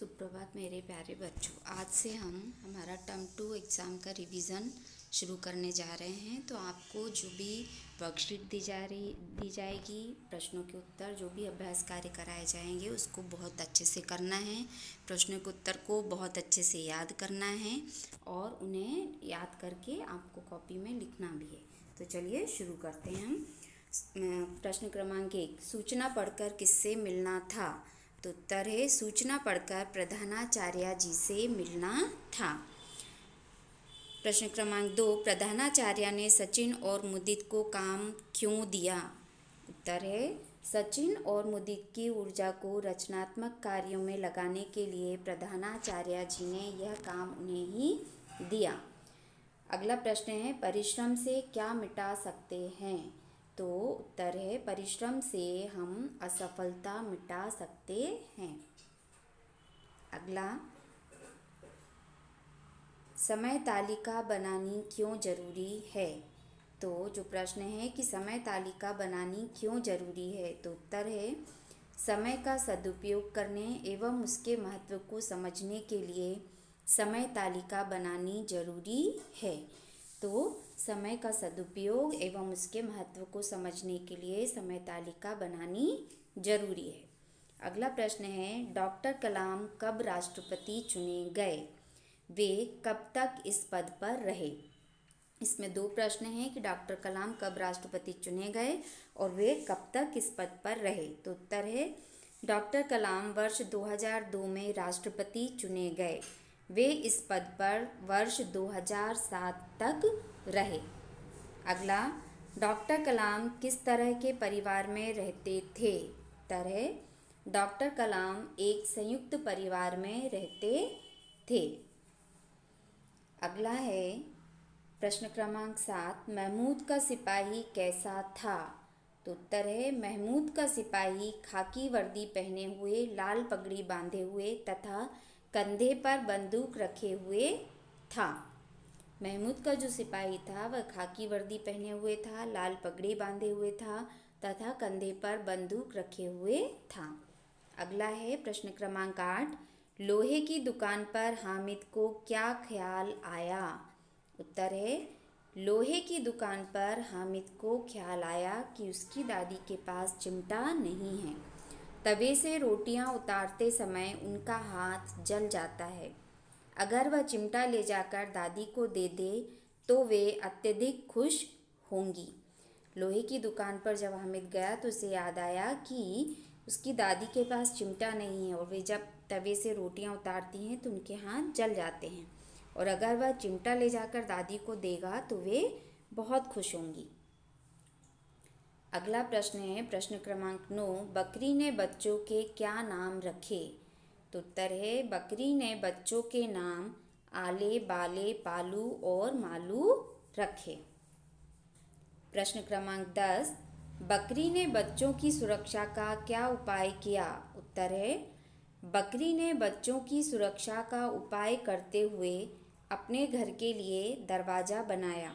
सुप्रभात मेरे प्यारे बच्चों। आज से हम हमारा टर्म 2 एग्ज़ाम का रिवीज़न शुरू करने जा रहे हैं। तो आपको जो भी वर्कशीट दी जाएगी, प्रश्नों के उत्तर जो भी अभ्यास कार्य कराए जाएंगे उसको बहुत अच्छे से करना है। प्रश्नों के उत्तर को बहुत अच्छे से याद करना है और उन्हें याद करके आपको कॉपी में लिखना भी है। तो चलिए शुरू करते हैं हम। प्रश्न क्रमांक 1, सूचना पढ़कर किससे मिलना था? तो उत्तर है सूचना पढ़कर प्रधानाचार्य जी से मिलना था। प्रश्न क्रमांक 2, प्रधानाचार्य ने सचिन और मुदित को काम क्यों दिया? उत्तर है सचिन और मुदित की ऊर्जा को रचनात्मक कार्यों में लगाने के लिए प्रधानाचार्य जी ने यह काम उन्हें ही दिया। अगला प्रश्न है परिश्रम से क्या मिटा सकते हैं? तो उत्तर है परिश्रम से हम असफलता मिटा सकते हैं। अगला, समय तालिका बनानी क्यों जरूरी है? तो जो प्रश्न है कि समय तालिका बनानी क्यों जरूरी है, तो उत्तर है समय का सदुपयोग करने एवं उसके महत्व को समझने के लिए समय तालिका बनानी जरूरी है। तो समय का सदुपयोग एवं उसके महत्व को समझने के लिए समय तालिका बनानी जरूरी है। अगला प्रश्न है डॉक्टर कलाम कब राष्ट्रपति चुने गए? वे कब तक इस पद पर रहे? इसमें दो प्रश्न हैं कि डॉक्टर कलाम कब राष्ट्रपति चुने गए और वे कब तक इस पद पर रहे। तो उत्तर है डॉक्टर कलाम वर्ष 2002 में राष्ट्रपति चुने गए। वे इस पद पर वर्ष 2007 तक रहे। अगला, डॉक्टर कलाम किस तरह के परिवार में रहते थे? उत्तर है डॉक्टर कलाम एक संयुक्त परिवार में रहते थे। अगला है प्रश्न क्रमांक 7, महमूद का सिपाही कैसा था? तो उत्तर है महमूद का सिपाही खाकी वर्दी पहने हुए, लाल पगड़ी बांधे हुए तथा कंधे पर बंदूक रखे हुए था। महमूद का जो सिपाही था वह खाकी वर्दी पहने हुए था, लाल पगड़ी बांधे हुए था तथा कंधे पर बंदूक रखे हुए था। अगला है प्रश्न क्रमांक 8, लोहे की दुकान पर हामिद को क्या ख्याल आया? उत्तर है लोहे की दुकान पर हामिद को ख्याल आया कि उसकी दादी के पास चिमटा नहीं है। तवे से रोटियां उतारते समय उनका हाथ जल जाता है। अगर वह चिमटा ले जाकर दादी को दे दे तो वे अत्यधिक खुश होंगी। लोहे की दुकान पर जब हामिद गया तो उसे याद आया कि उसकी दादी के पास चिमटा नहीं है और वे जब तवे से रोटियां उतारती हैं तो उनके हाथ जल जाते हैं, और अगर वह चिमटा ले जाकर दादी को देगा तो वे बहुत खुश होंगी। अगला प्रश्न है प्रश्न क्रमांक 9, बकरी ने बच्चों के क्या नाम रखे? तो उत्तर है बकरी ने बच्चों के नाम आले, बाले, पालू और मालू रखे। प्रश्न क्रमांक 10, बकरी ने बच्चों की सुरक्षा का क्या उपाय किया? उत्तर है बकरी ने बच्चों की सुरक्षा का उपाय करते हुए अपने घर के लिए दरवाज़ा बनाया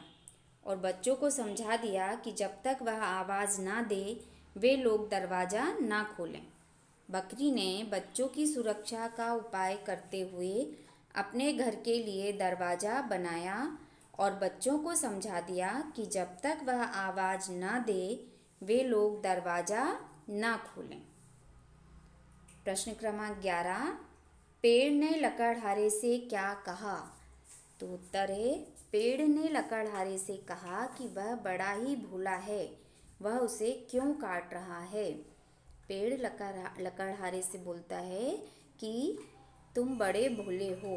और बच्चों को समझा दिया कि जब तक वह आवाज़ ना दे वे लोग दरवाज़ा ना खोलें। बकरी ने बच्चों की सुरक्षा का उपाय करते हुए अपने घर के लिए दरवाज़ा बनाया और बच्चों को समझा दिया कि जब तक वह आवाज़ ना दे वे लोग दरवाज़ा ना खोलें। प्रश्न क्रमांक 11, पेड़ ने लकड़हारे से क्या कहा? तो उत्तर है पेड़ ने लकड़हारे से कहा कि वह बड़ा ही भोला है, वह उसे क्यों काट रहा है। पेड़ लकड़हारे से बोलता है कि तुम बड़े भोले हो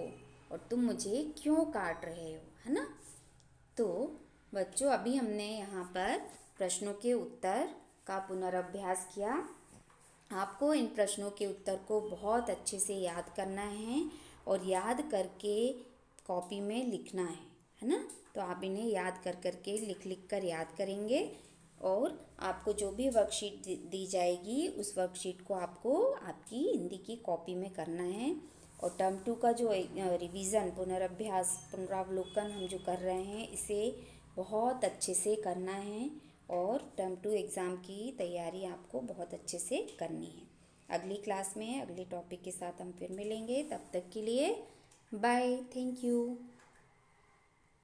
और तुम मुझे क्यों काट रहे हो, है ना। तो बच्चों अभी हमने यहाँ पर प्रश्नों के उत्तर का पुनर्अभ्यास किया। आपको इन प्रश्नों के उत्तर को बहुत अच्छे से याद करना है और याद करके कॉपी में लिखना है ना। तो आप इन्हें याद कर करके लिख कर याद करेंगे और आपको जो भी वर्कशीट दी जाएगी उस वर्कशीट को आपको आपकी हिंदी की कॉपी में करना है। और टर्म 2 का जो रिवीज़न पुनर्अभ्यास पुनरावलोकन हम जो कर रहे हैं इसे बहुत अच्छे से करना है और टर्म 2 एग्ज़ाम की तैयारी आपको बहुत अच्छे से करनी है। अगली क्लास में अगले टॉपिक के साथ हम फिर मिलेंगे। तब तक के लिए बाय, थैंक यू।